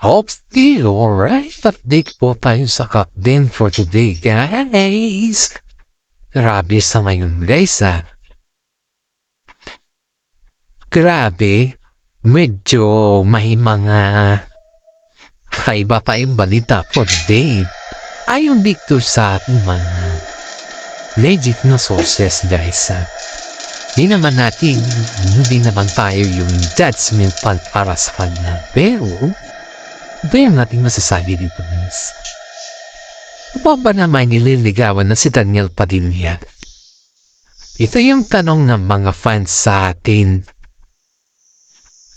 Hopefully, alright. Update po tayo sa cup din for today, guys. Grabe sa ngayon, guys, Grabe. Medyo may mga kaiba tayong balita for today. Ayon dito sa ating mga legit na sources, guys, Hindi naman tayo yung judgmental para sa kanya. Pero, ito yung nating masasabi dito, guys. Ano ba naman nililigawan na si Daniel Padilla? Ito yung tanong ng mga fans sa atin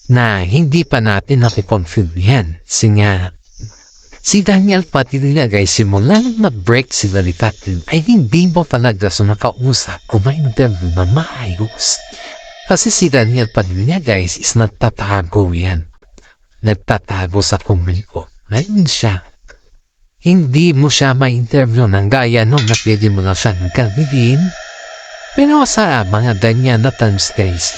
na hindi pa natin nakikonfirm yan. Si Daniel Padilla, guys, simula nang mag-break sila ni Kathleen ay hindi mo talaga so nakausap o may interview na maayos. Kasi si Daniel Padilla, guys, is nagtatago yan. Nagtatago sa komuniko. Ngayon siya. Hindi mo siya ma-interview ng gaya nung na pwede mo na siya nagkabihin. Pero sa mga ganyan na times, guys,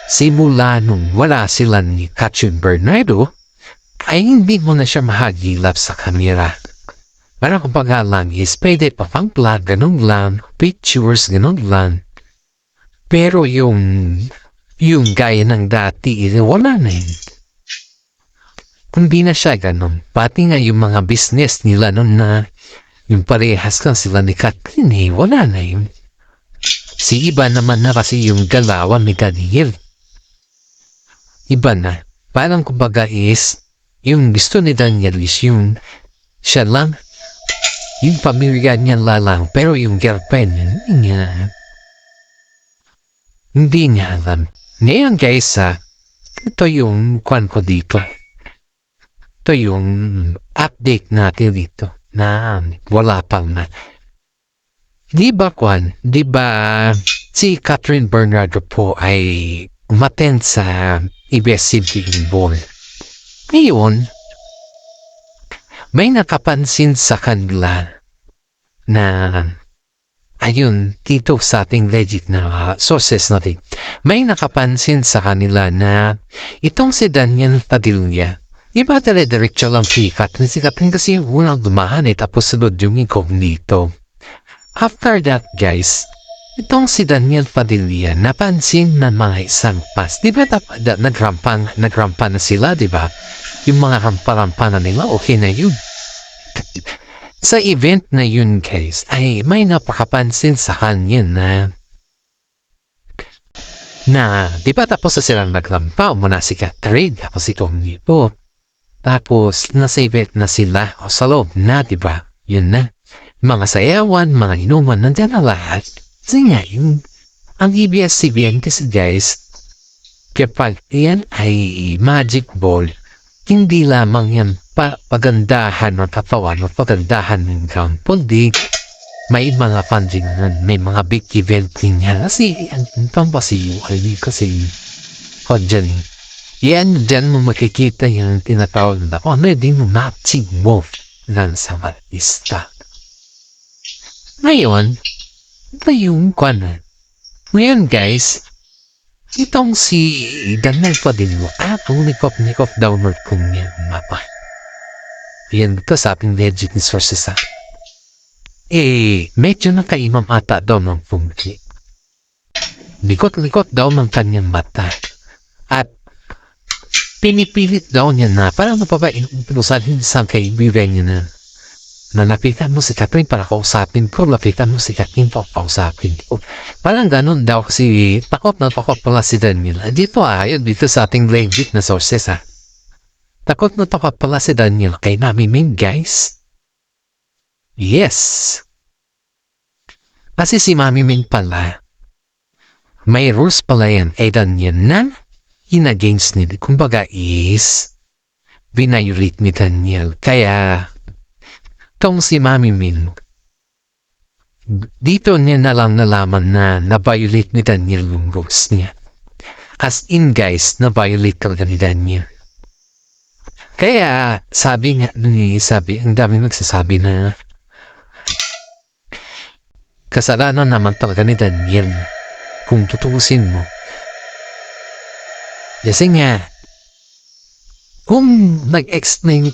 simula nung wala sila ni Katrin Bernardo, ay hindi mo na siya mahagilap sa kamera. Parang kumbaga lang is pwede pa pang vlog, ganun lang, pictures, ganun lang. Pero yung gaya ng dati, wala na yun. Hindi na siya ganun. Pati nga yung mga business nila nun na yung parehas lang sila ni Kathleen, wala na yun. Si iba naman na kasi yung galawan ni Daniel. Iba na. Parang kumbaga is, yung gusto ni Daniel is yung siya lang, yung pamilya niya lang, pero yung girlfriend, hindi niya alam. Ngayon, guys, ito yung kwan ko dito. Ito yung update natin dito na wala pang na. Di ba si Katrin Bernardo po ay umattend sa ABS-CBN Ball. Ngayon, may nakapansin sa kanila na ayun, dito sa ating legit na sources natin, may nakapansin sa kanila na itong si Daniel Padilla, iba diretso lang si Katrin kasi yung unang dumahan tapos sunod yung incognito. After that, guys, itong si Daniel Padilla napansin na mga isang pas. Di ba nagrampan na sila, di ba? Yung mga rampa-rampa na nila, okay na yun. Sa event na yun, guys, ay may napakapansin sa kanya na di ba tapos na silang nagrampa, muna si Catherine, tapos si Tomnipo. Tapos, nasa event na sila, o sa loob na, di ba? Yun na. Mga sayawan, mga inuman, nandiyan na lahat. Kasi nga, ang ABS-CBN kasi, guys, kapag yan ay magic ball, hindi lamang yan pagandahan o katawan o pagandahan ng ground, kundi may mga funding na may mga big event din yan. Kasi, ang pasiyuhan kasi, o dyan, dyan mo makikita yung tinatawag na ano din mo matching move lang sa artista. Ngayon, ito yung kwanan. Ngayon, guys, itong si Daniel Padilla, nikop downward kung yan mapa. Yan ito sa ating legit sources medyo nakaimam ata daw ng pungki. Likot daw ng kanyang mata. At pinipilit daw niya na parang napapain sa kaibigan niya na lapitan mo si Catherine para kausapin ko, lapitan mo si Catherine para kausapin ko. Parang ganun daw kasi takot pala si Daniel. Dito dito sa ating legit na sources Takot pala si Daniel kay Mami Min, guys. Yes. Kasi si Mami Min pala, may rules pala yan kay Daniel na in-against nila. Kumbaga is, binayulit ni Daniel. Kaya, itong si Mami Min, dito niya na lang nalaman na na-violate ni Daniel yung rules niya. As in, guys, na-violate talaga ni Daniel. Kaya, ang dami nagsasabi na kasalanan naman talaga ni Daniel kung tutuusin mo. Kasi nga, kung nag-explain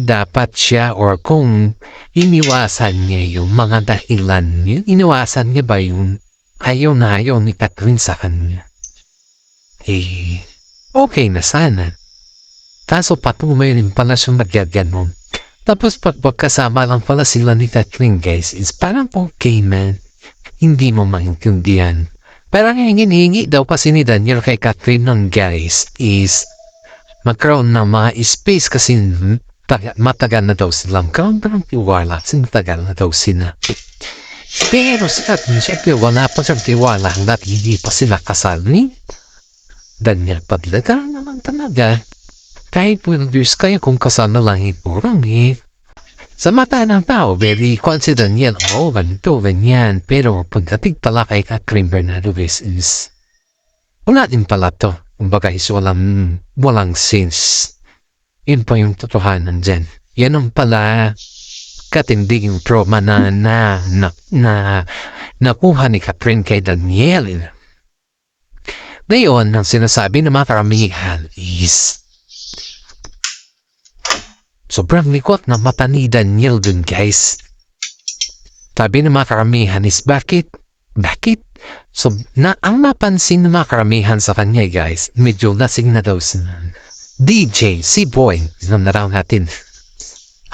dapat siya or kung iniwasan niya yung mga dahilan niya, iniwasan niya ba yung ayaw na ayaw ni Catherine sa kanya? Eh, okay na sana. Kaso patuloy rin pala siyang nagyaganon. Tapos pag magkasama lang pala sila ni Catherine, guys, is parang okay man. Hindi mo maintindihan. Parang hingin-hingi daw pa si ni Daniel kay Catherine ng guys is magkaroon ng mga space kasi matagal na daw silang karoon ng tiwala kasi matagal na daw sila. Pero si Catherine, syempre wala pa siyang tiwala hanggat hindi pa sila kasal ni Daniel Padlaga naman talaga. Kahit 12 years kayo kung kasal na lang iturang eh. Sa mata ng tao, very confident yan. Oo, ganito, ganyan. Pero pagdating pala kay Catherine Bernardoes is wala din pala to. Kumbaga is walang sense. Yun pa yung totohanan dyan. Yan ang pala katindig yung trauma na nakuha ni Catherine kay Daniel. Ngayon, ang sinasabi ng mga karamihan is sobrang likot na mata ni Daniel dun, guys. Sabi ng mga karamihan is bakit? So, ang napansin ng mga karamihan sa kanya, guys, medyo lasing na daw si DJ, si Boy. Inom na raw natin.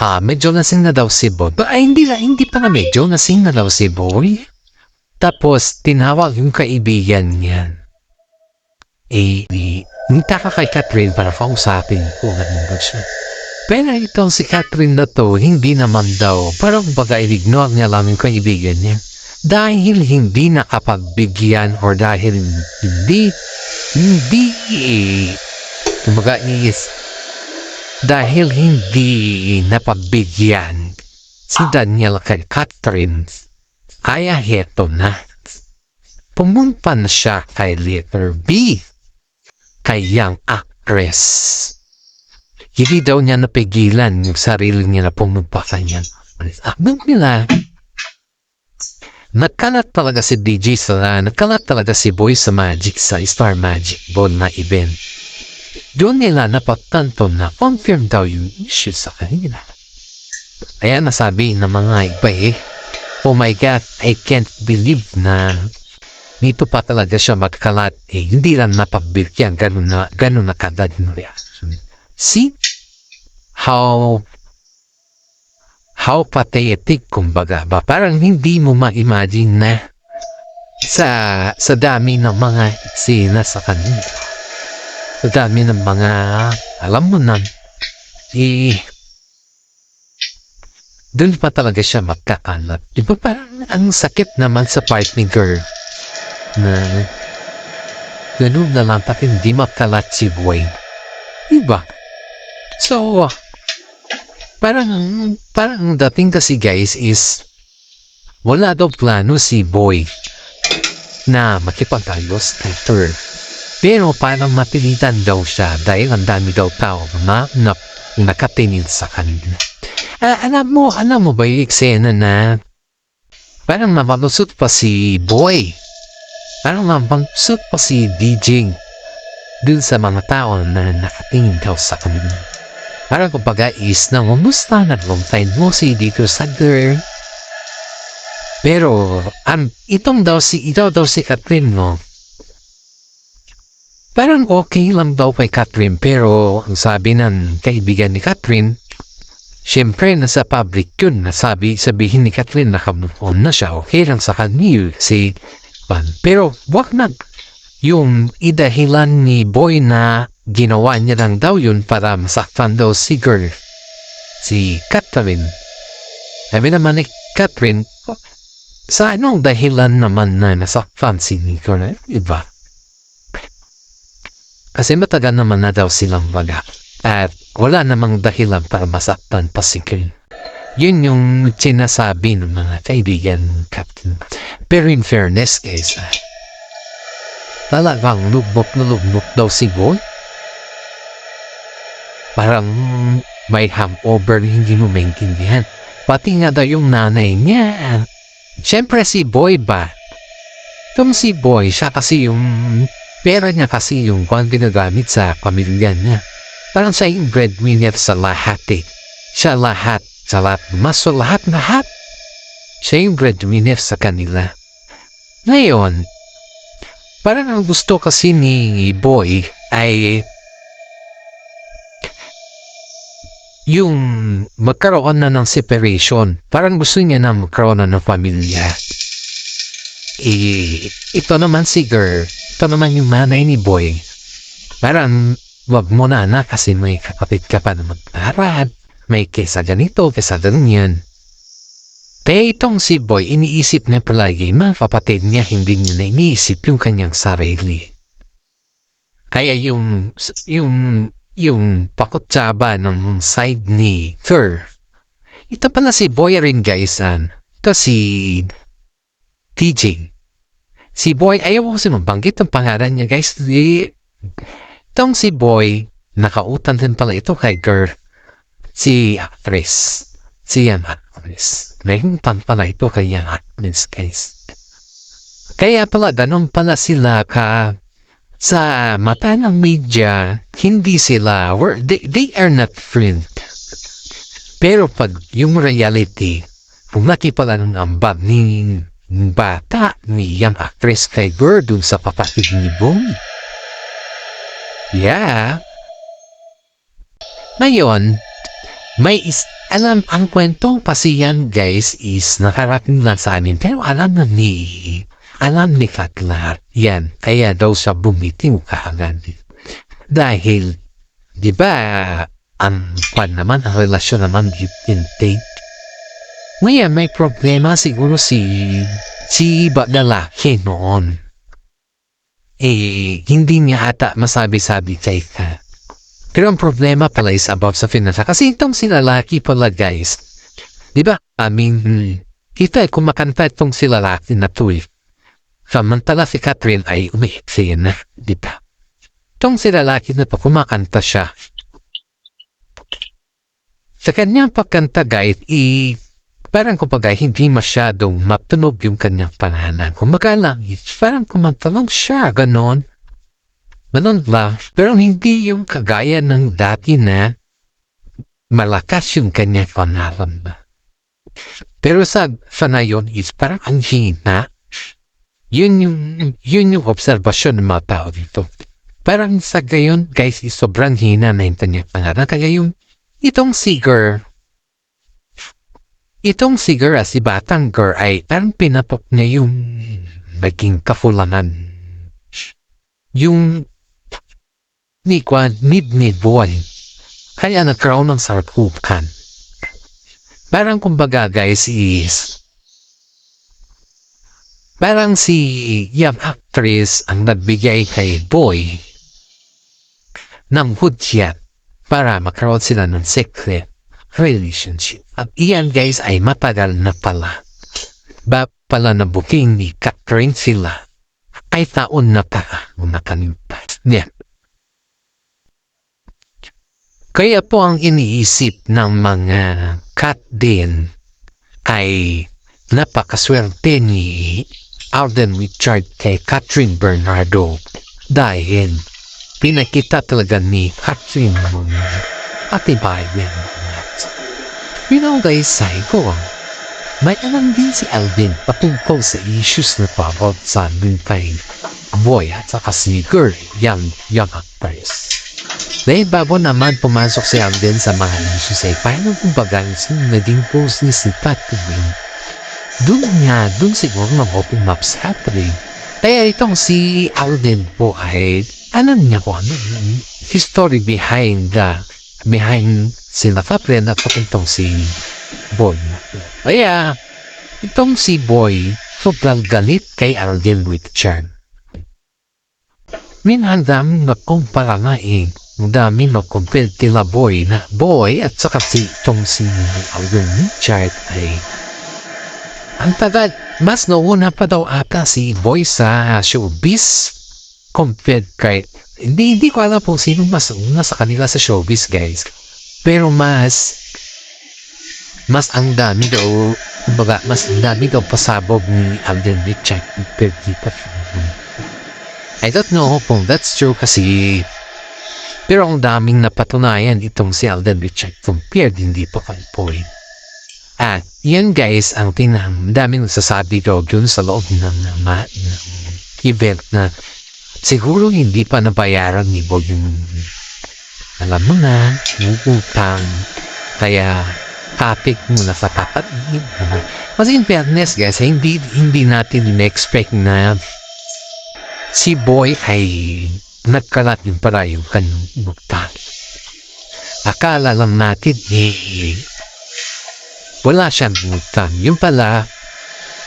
Medyo lasing na daw si Boy. Hindi pa nga medyo lasing na daw si Boy. Tapos, tinawag yung kaibigan niya. Nitaka kay Catherine para kausapin kung ano ba siya. Pero itong si Catherine na to, hindi naman daw. Parang baga i-ignore niya lang yung kaibigan niya. Dahil hindi nakapagbigyan or dahil dahil hindi napagbigyan si Daniel kay Catherine, kaya heto na. Pumunta na siya kay letter B, kay young actress. Hindi daw niya napigilan yung sarili niya na pumunta kanya. Abang nila, nagkalat talaga si DJ nagkalat talaga si Boy sa Magic, sa Star Magic Ball na event. Doon nila napagtanto na confirm daw yung issue sa kanila. Kaya nasabi ng mga iba oh my God, I can't believe na nito pa talaga siya magkalat. Hindi lang napabigyan, ganun na kadad yung reaction. See? How pathetic, kumbaga ba? Parang hindi mo ma-imagine na sa dami ng mga eksena sa kanila. Sa dami ng mga, alam mo na, dun pa talaga siya magkakalat. Diba parang ang sakit naman sa part ni girl na ganun na lang tapos hindi makalat si Boy. Diba? So, parang dating kasi guys is wala daw plano si Boy na makipag-ayos kay her. Pero parang mapilitan daw siya dahil ang dami daw tao na nakatingin sa kanila. Alam mo ba yung eksena na parang namalusot pa si Boy? Parang namalusot pa si DJ dun sa mga tao na nakatingin daw sa kanila. Parang kumbaga is na umusta na long time mo si dito sa girl. Pero ito daw si Catherine mo. Parang okay lang daw kay Catherine pero ang sabi ng kaibigan ni Catherine, syempre nasa public yun, sabihin ni Catherine na kamukon na siya, okay lang sa kanya si Van. Pero wag na yung idahilan ni Boy na ginawa niya lang daw yun para masaktan daw si Catherine. Sabi naman ni Catherine, sa anong dahilan naman na nasaktan si Nico na iba? Kasi matagal naman na daw silang baga at wala namang dahilan para masaktan pa si Catherine. Yun yung sinasabi ng mga kaibigan ng Captain. Pero in fairness guys, talagang lubok daw si Boy. Parang may hangover hindi mo maintindihan. Pati nga daw yung nanay niya. Siyempre si Boy ba? Itong si Boy, siya kasi yung pera niya kasi yung kung ginagamit sa pamilya niya. Parang siya yung breadwinner sa lahat eh. Siya lahat, sa lahat, mas sa lahat. Siya yung breadwinner sa kanila. Ngayon, parang ang gusto kasi ni Boy ay yung magkaroon na ng separation. Parang gusto niya na magkaroon na ng pamilya. Ito naman si Girl. Ito naman yung manay ni Boy. Parang, wag mo na anak kasi may kapatid ka pa na mag-aral. May kesa ganito, kesa ganyan. Kaya itong si Boy, iniisip niya palagi, mga kapatid niya, hindi niya na iniisip yung kanyang sarili. Kaya yung pakutsaba ng side ni Thur. Ito pala si Boy rin guys. Ito si TJ. Si Boy, ayaw ko kasi mabanggit ang pangalan niya guys. Itong si Boy, nakautan din pala ito kay Girl. Si actress. Si yan actress. Nahintan pala ito kay yan actress guys. Kaya pala, ganun pala sila sa mata ng media, hindi sila, they are not friends. Pero pag yung reality, kung pala ng ambag ni bata ni young actress kay Girl dun sa kapatid ni Boy. Yeah. Ngayon, alam, ang kwentong pasiyan guys is nakarating lang sa amin, pero alam ni Katla, yan, kaya daw siya bumitiw kaagad. Dahil, di ba, ang relasyon naman give and take. Ngayon, may problema siguro si lalaki noon. Hindi niya ata masabi-sabi kay ka. Pero ang problema pala is about sa finansa. Kasi itong si lalaki pala guys, di ba, kita kumakanta itong si lalaki na tuwi. Samantala si Catherine ay umiiksi na, di ba? Itong si lalaki na pa kumakanta siya. Sa kanyang pagkanta guys, parang kumbaga hindi masyadong matunog yung kanyang pangalan. Kumbaga lang, parang kumanta lang siya, ganon. Ganon lang, pero hindi yung kagaya ng dati na malakas yung kanyang pangalan ba. Pero sa ngayon is parang ang hina. Yun yung obserbasyon ng mga tao dito. Parang sa gayon, guys, is sobrang hina na yung kanyang pangalan. Kaya itong si Girl, si batang Girl ay parang pinatok niya yung naging kafulanan. Yung mid-boy. Kaya nagkaroon ng sarkupan. Parang kumbaga guys is parang si young actress ang nagbigay kay Boy ng hudyat para magkaroon sila ng secret relationship. At iyan guys ay matagal na pala. Pala na booking ni Catherine sila ay taon na pa nakalipas. Yeah. Kaya po ang iniisip ng mga cat din ay napakaswerte ni Alden Richard kay Catherine Bernardo dahil pinakita talaga ni Catherine atibayan. Guys, sabi ko, may alam din si Alden patungkol sa issues na pabot sa amin kay Boy at saka si Girl, young actress. Dahil bago naman pumasok si Alden sa mga issues ay paano kumbaga naging post ni si Catherine. Doon siguro mag-open maps happening. Kaya itong si Alden po ay alam niya kung ano history behind sila Catherine at itong si Boy. Kaya itong si Boy sobrang galit kay Alden Richard. Minhandam nagkumpara nga ang dami mag-compare kila Boy at saka itong si Alden Richard ay ang tagal, mas nauna pa daw ata si Boy sa showbiz compared kay, hindi ko alam po sino mas una sa kanila sa showbiz guys. Pero mas ang dami daw, mas ang dami daw pasabog ni Alden Richard compared dito. I don't know kung that's true kasi Pero ang daming napatunayan itong si Alden Richard compared hindi pa kay Boy. At yan guys ang daming nagsasabi daw dun sa loob ng event na siguro hindi pa nabayaran ni Boy yung alam mo na, utang. Kaya kapit muna sa kapatid. Kasi in fairness guys, hindi natin in-expect na si Boy ay nagkalat yung para yung kanyang utang. Akala lang natin wala siyang utang. Yung pala,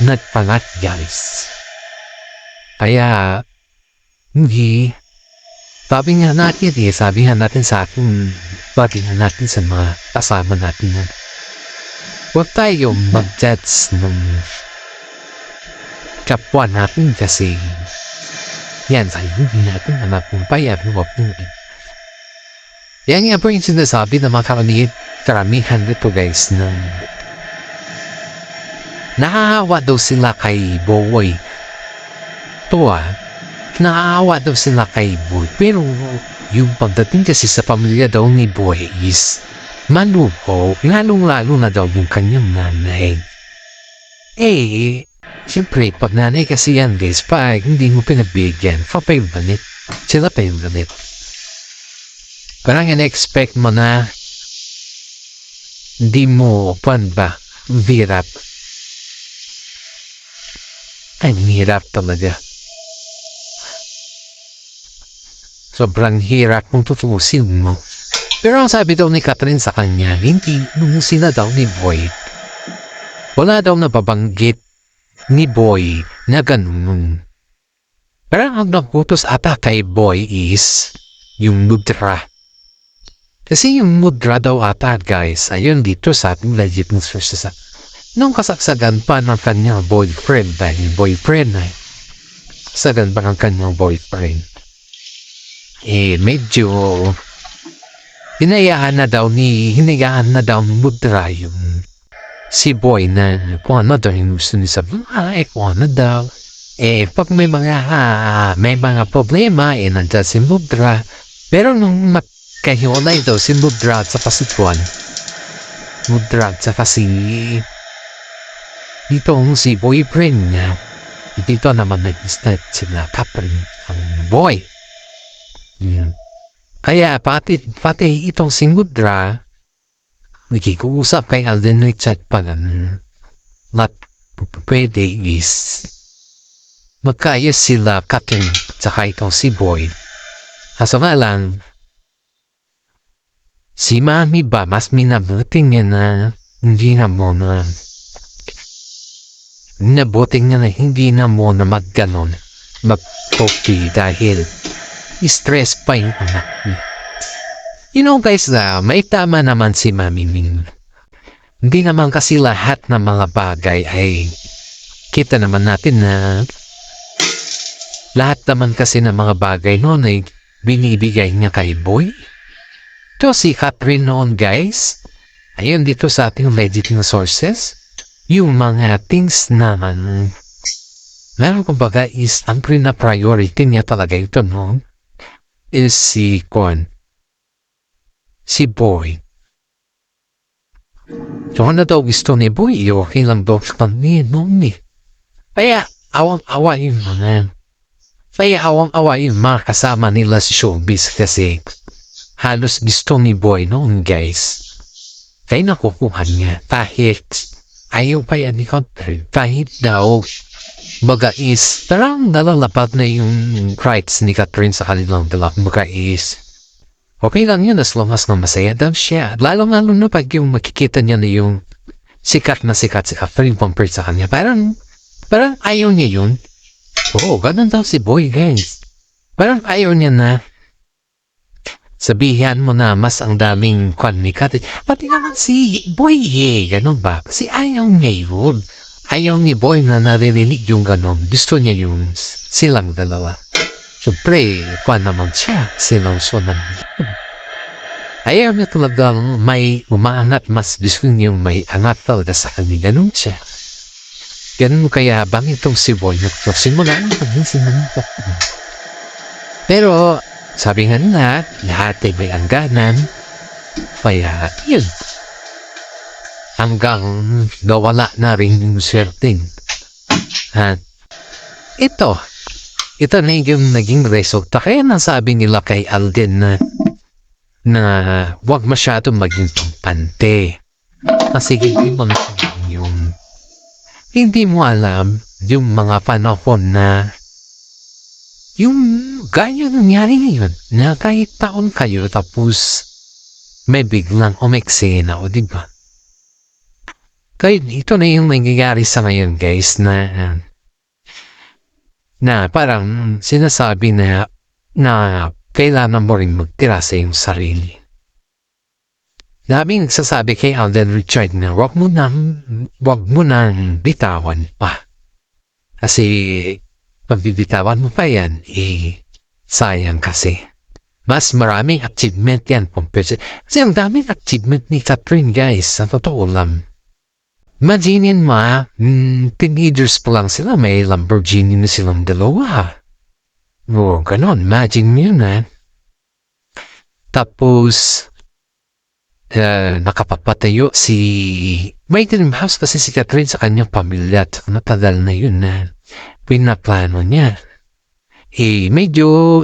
nagpangat guys. Kaya, hindi. Sabi nga natin sa akin, sabi nga natin sa mga kasama natin na huwag tayo mag-judge ng kapwa natin kasi yan, sa hindi natin anak ng payat ng wapunin. Yan nga po yung sinasabi ng mga karamihan dito guys na nakakawa daw sila kay Boy. Nakakawa daw sila kay Boy. Pero yung pagdating kasi sa pamilya daw ni Boy is maluho. Lalong-lalo na daw yung kanyang nanay. Siyempre, pag nanay kasi yan guys, pag hindi mo pinabigyan, papayubanit. Sila payubanit. Parang in-expect mo na hindi mo, hirap. Ay, hirap talaga. Sobrang hirap kung tutusin mo. Pero ang sabi daw ni Catherine sa kanya, hindi nung sila daw ni Boy. Wala daw nababanggit ni Boy na ganun. Pero ang naputos ata kay Boy is yung mudra. Kasi yung mudra daw ata guys, ayun dito sa ating legit ng sources. Nung kasagsagan pa ng kanyang boyfriend, dahil boyfriend ay sagan pa ng kanyang boyfriend. Medyo hinayaan na daw ni mudra yung si Boy na kung ano daw yung gusto niya sabihin, kung ano daw. Pag may mga problema, nandiyan si Mudra. Pero nung magkahiwalay daw si Mudra at saka si Juan, Mudra at saka dito si boyfriend niya, dito naman nag-start sila Catherine ang Boy. Kaya pati itong si Mudra, nakikuusap kay Alden Richard pa not pwede is magkaayos sila Catherine tsaka itong si Boy. Kaso nga lang si Mami ba mas minabuting niya na hindi na mo na hindi na mo na magganon mag-copy dahil stress pa yung anak niya. You know guys, may tama naman si Mami Ming. Hindi naman kasi lahat ng mga bagay ay kita naman natin na lahat naman kasi ng mga bagay noon ay binibigay niya kay Boy. Ito si Catherine noon guys. Ayun dito sa ating legit na sources. Yung mga things naman meron kumbaga is ang priority niya talaga ito noon is si Boy. So ano daw gusto ni Boy? Okay lang daw sa kanya noon eh. Kaya awang-awa yung mga kasama nila si Showbiz kasi halos gusto ni Boy noon guys. Kaya nakukuha niya kahit ayaw pa yan ni Catherine. Kahit daw baga is tarang nalalapat na yung rights ni Catherine sa kanilang dalawa. Baga is okay lang yun as long as na masaya daw siya. Lalo-lalo na pag yung makikita niya na yung sikat si Catherine compared sa kanya. Parang ayaw niya yun. Oo, ganun daw si Boy guys. Parang ayaw niya na sabihan mo na mas ang daming kwan ni Catherine. Pati naman si Boy ganun ba? Kasi ayaw niya yun. Ayaw ni Boy na naririnig yung ganun. Gusto niya yung silang dalawa. Siyempre, kwan naman siya. Silang sunan. Ayaw niya talagang may umaangat. Mas gusto niya yung may angat talaga sa kanila. Ganun siya. Ganun kaya bang itong si Boy nagsimula. Pero Sabi nga nila, lahat ay may hangganan. Kaya, yun. Hanggang nawala na rin yung swerting. At ito na yung naging resulta. Kaya nasabi nila kay Alden na wag masyadong maging pampante. Kasi hindi mo alam yung mga panahon na yung gaya nangyari ngayon na kahit taon kayo tapos may biglang umeksena o diba? Kaya ito na yung nangyayari sa ngayon guys na parang sinasabi na kailangan mo rin magtira sa iyong sarili. Daming nagsasabi kay Alden Richard na wag mo nang bitawan pa. Kasi pag bibitawan mo pa yan, sayang kasi. Mas maraming achievement yan compared kasi ang daming achievement ni Catherine guys, sa totoo lang. Imaginin mo, teenagers pa lang sila, may Lamborghini na silang dalawa. O, ganon, imagine mo yun Tapos, nakapapatayo may dream house kasi si Catherine sa kanyang pamilya at matagal na yun pinaplano niya. Medyo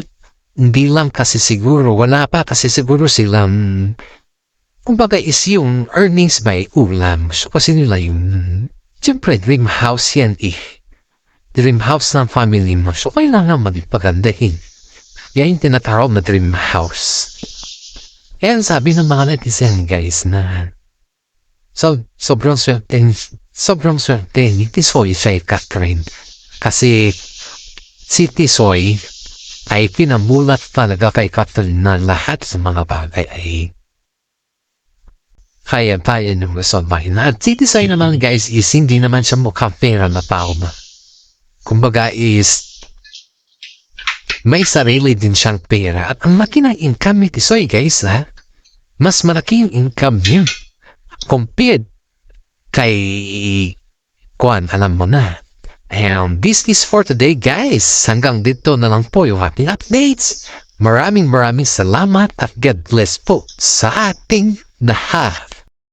hindi lang kasi siguro, wala pa kasi siguro silang kumbaga is yung earnings by ulam. So kasi nila yung siyempre dream house yan dream house ng family mo. So kailangan magpagandahin. Yan yung tinatawag na dream house. Kaya sabi ng mga netizen guys na sobrang swerte ni Tisoy sa Catherine. Kasi si Tisoy ay pinamulat talaga kay Catherine na lahat sa mga bagay ay kaya ng masabay na. At si Tisoy naman guys is hindi naman siya mukhang pera na tao na. Kumbaga is may sarili din siyang pera. At ang laki ng income ni Tisoy guys mas malaki yung income niya compared kay alam mo na. And this is for today guys. Hanggang dito na lang po yung ating updates. Maraming salamat at God bless po sa ating lahat.